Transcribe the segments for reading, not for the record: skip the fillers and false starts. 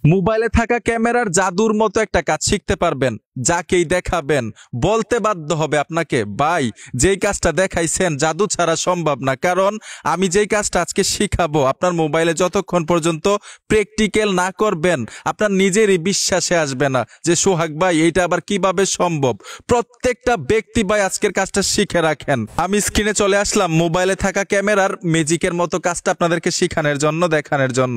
মোবাইলে থাকা ক্যামেরার জাদুর মতো একটা কাজ শিখতে পারবেন, যাকেই দেখাবেন বলতে বাধ্য হবে আপনাকে, ভাই যেই কাজটা দেখাইছেন জাদু ছাড়া সম্ভব না। কারণ আমি যেই কাজটা আজকে শিখাবো, আপনার মোবাইলে যতক্ষণ পর্যন্ত প্র্যাকটিক্যাল না করবেন আপনার নিজেরই বিশ্বাসে আসবে না যে সোহাগ ভাই এইটা আবার কিভাবে সম্ভব। প্রত্যেকটা ব্যক্তি ভাই আজকের কাজটা শিখে রাখেন। আমি স্ক্রিনে চলে আসলাম মোবাইলে থাকা ক্যামেরার ম্যাজিকের মতো কাজটা আপনাদেরকে শিখানোর জন্য, দেখানোর জন্য।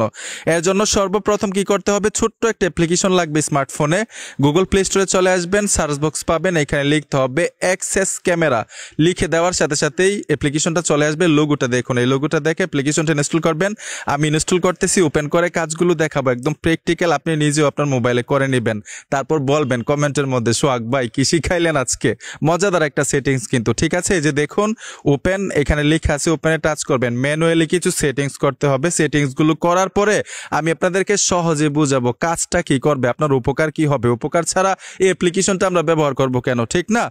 এর জন্য সর্বপ্রথম কি করতে হবে, ছোট্ট একটা অ্যাপ্লিকেশন লাগবে স্মার্টফোনে। গুগল প্লে স্টোরে চলে আসবেন, সার্চ বক্স পাবেন, এখানে লিখতে হবে অ্যাক্সেস ক্যামেরা। লিখে দেওয়ার সাথে সাথেই অ্যাপ্লিকেশনটা চলে আসবে। লোগোটা দেখুন, এই লোগোটা দেখে অ্যাপ্লিকেশনটা ইনস্টল করবেন। আমি ইনস্টল করতেছি, ওপেন করে কাজগুলো দেখাবো একদম প্র্যাকটিক্যাল, আপনি নিজেও আপনার মোবাইলে করে নেবেন। তারপর বলবেন কমেন্টের মধ্যে সোহাগ ভাই কি শিখাইলেন আজকে, মজাদার একটা সেটিংস কিন্তু। ঠিক আছে, এই যে দেখুন ওপেন, এখানে লেখা আছে, ওপেনে টাচ করবেন। ম্যানুয়ালি কিছু সেটিংস করতে হবে। সেটিংসগুলো করার পরে আমি আপনাদেরকে সহজে বুঝাবো কাজটা কি করবে, আপনার উপকার কি হবে। উপকার ছাড়া এই অ্যাপ্লিকেশনটা আমরা ব্যবহার করব কেন, ঠিক না?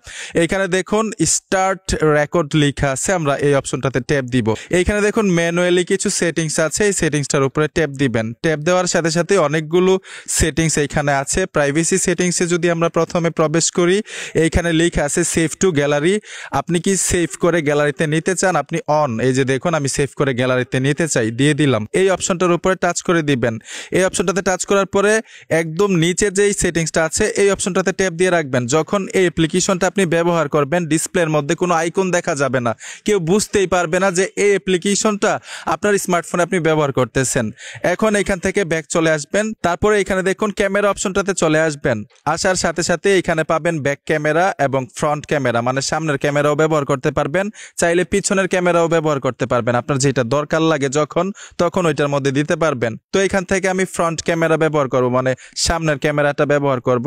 এখানে দেখুন স্টার্ট রেকর্ড লেখা আছে, আমরা এই অপশনটাতে ট্যাপ দিব। এইখানে দেখুন ম্যানুয়ালি কিছু সেটিংস আছে, এই সেটিংসটার উপরে ট্যাপ দিবেন। ট্যাপ দেওয়ার সাথে সাথে অনেকগুলো সেটিংস এইখানে আছে। প্রাইভেসি সেটিংসে যদি আমরা প্রথমে প্রবেশ করি, এইখানে লেখা আছে সেভ টু গ্যালারি। আপনি কি সেভ করে গ্যালারিতে নিতে চান, আপনি অন, এই যে দেখুন আমি সেভ করে গ্যালারিতে নিতে চাই, দিয়ে দিলাম। এই অপশনটার উপরে টাচ করে দিবেন। এই অপশনটাতে টাচ করার পরে একদম নিচে যেই সেটিংসটা আছে এই অপশনটাতে ট্যাপ দিয়ে রাখবেন। যখন এই অ্যাপ্লিকেশনটা আপনি ব্যবহার করবেন, ডিসপ্লের মধ্যে কোনো আইকন দেখা যাবে না, কেউ বুঝতেই পারবে না যে এই অ্যাপ্লিকেশনটা আপনার স্মার্টফোনে আপনি ব্যবহার করতেছেন। এখন এখান থেকে ব্যাক চলে আসবেন, তারপরে এখানে দেখুন ক্যামেরা অপশনটাতে চলে আসবেন। আসার সাথে সাথে এখানে পাবেন ব্যাক ক্যামেরা এবং ফ্রন্ট ক্যামেরা, মানে সামনের ক্যামেরাও ব্যবহার করতে পারবেন, চাইলে পিছনের ক্যামেরাও ব্যবহার করতে পারবেন। আপনার যেটা দরকার লাগে যখন তখন ওইটার মধ্যে দিতে পারবেন। তো এখান থেকে আমি ফ্রন্ট ক্যামেরা ব্যবহার করব, মানে সামনের ক্যামেরাটা ব্যবহার করব।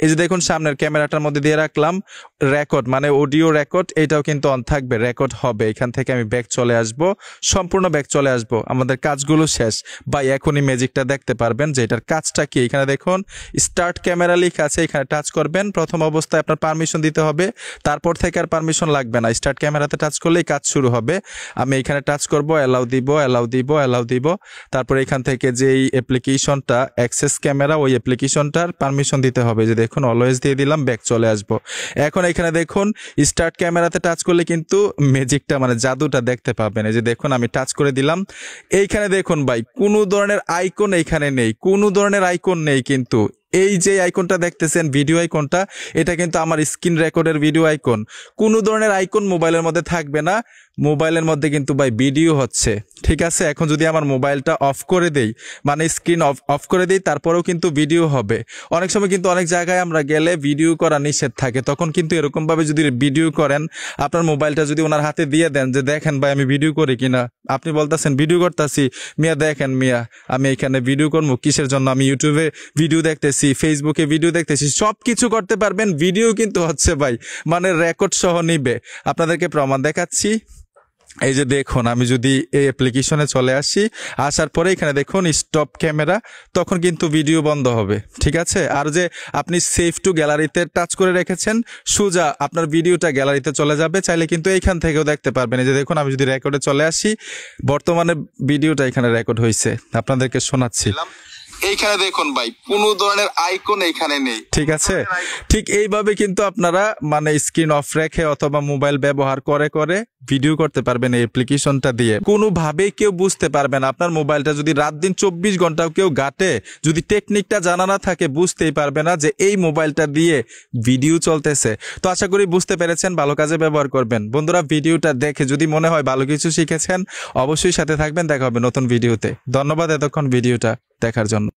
এই যে দেখুন সামনের ক্যামেরাটার মধ্যে দিয়ে রাখলাম। রেকর্ড মানে অডিও রেকর্ড, এটাও কিন্তু অন থাকবে, রেকর্ড হবে। এখান থেকে আমি ব্যাক চলে আসব, সম্পূর্ণ ব্যাক চলে আসব। আমাদের কাজগুলো শেষ ভাই, এখনই ম্যাজিকটা দেখতে পারবেন যে এটার কাজটা কি। এখানে দেখুন স্টার্ট ক্যামেরা লেখা আছে, এখানে টাচ করবেন। প্রথম অবস্থায় আপনার পারমিশন দিতে হবে, তারপর থেকে আর পারমিশন লাগবে না। স্টার্ট ক্যামেরাতে টাচ করলেই কাজ শুরু হবে। আমি এখানে টাচ করব, অ্যালাউ দিব, অ্যালাউ দিব, অ্যালাউ দিব। তারপর এখান থেকে যেই অ্যাপ্লিকেশনটা অ্যাক্সেস ক্যামেরা, ওই অ্যাপ্লিকেশনটার পারমিশন দিতে হবে। যে দেখুন অলওয়েজ দিয়ে দিলাম, ব্যাক চলে আসবো। এখন এখানে দেখুন স্টার্ট ক্যামেরাতে টাচ করলে কিন্তু ম্যাজিকটা মানে জাদুটা দেখতে পাবেন। এই যে দেখুন আমি টাচ করে দিলাম। এইখানে দেখুন ভাই কোনো ধরনের আইকন এইখানে নেই, কোনো ধরনের আইকন নেই কিন্তু। এই যে আইকনটা দেখতেছেন ভিডিও আইকনটা, এটা কিন্তু আমার স্ক্রিন রেকর্ডের ভিডিও আইকন। কোনো ধরনের আইকন মোবাইলের মধ্যে থাকবে না, মোবাইলের মধ্যে কিন্তু ভাই ভিডিও হচ্ছে। ঠিক আছে, এখন যদি আমার মোবাইলটা অফ করে দেই, মানে স্ক্রিন অফ করে দেই, তারপরেও কিন্তু ভিডিও হবে। অনেক সময় কিন্তু অনেক জায়গায় আমরা গেলে ভিডিও করা নিষেধ থাকে, তখন কিন্তু এরকমভাবে যদি ভিডিও করেন, আপনার মোবাইলটা যদি ওনার হাতে দিয়ে দেন যে দেখেন ভাই আমি ভিডিও করি কিনা, আপনি বলতেছেন ভিডিও করতেছি, মিয়া দেখেন মিয়া আমি এখানে ভিডিও করবো কিসের জন্য, আমি ইউটিউবে ভিডিও দেখতেছি, ফেসবুকে ভিডিও দেখতেছি, সব কিছু করতে পারবেন। ভিডিও কিন্তু হচ্ছে ভাই, মানে রেকর্ড সহ নিবে। আপনাদেরকে প্রমাণ দেখাচ্ছি। এই যে দেখুন আমি যদি এই অ্যাপ্লিকেশনে চলে আসি, আসার পরে এখানে দেখুন স্টপ ক্যামেরা, তখন কিন্তু ভিডিও বন্ধ হবে। ঠিক আছে, আর যে আপনি সেভ টু গ্যালারিতে টাচ করে রেখেছেন, সোজা আপনার ভিডিওটা গ্যালারিতে চলে যাবে। চাইলে কিন্তু এইখান থেকেও দেখতে পারবেন। এই যে দেখুন আমি যদি রেকর্ডে চলে আসি, বর্তমানে ভিডিওটা এখানে রেকর্ড হয়েছে, আপনাদেরকে শোনাচ্ছি। এইখানে দেখুন ভাই কোনো ধরনের আইকন এইখানে নেই। ঠিক আছে, ঠিক এইভাবে কিন্তু আপনারা মানে স্ক্রিন অফ রেখে অথবা মোবাইল ব্যবহার করে করে ভিডিও করতে পারবেন এই অ্যাপ্লিকেশনটা দিয়ে। কোনোভাবেই কেউ বুঝতে পারবে না। আপনার মোবাইলটা যদি রাত দিন 24 ঘন্টাও কেউ ঘাটে, যদি টেকনিকটা জানা না থাকে, বুঝতেই পারবে না যে এই মোবাইলটা দিয়ে ভিডিও চলতেছে। তো আশা করি বুঝতে পেরেছেন, ভালো কাজে ব্যবহার করবেন। বন্ধুরা ভিডিওটা দেখে যদি মনে হয় ভালো কিছু শিখেছেন, অবশ্যই সাথে থাকবেন। দেখা হবে নতুন ভিডিওতে। ধন্যবাদ এতক্ষণ ভিডিওটা দেখার জন্য।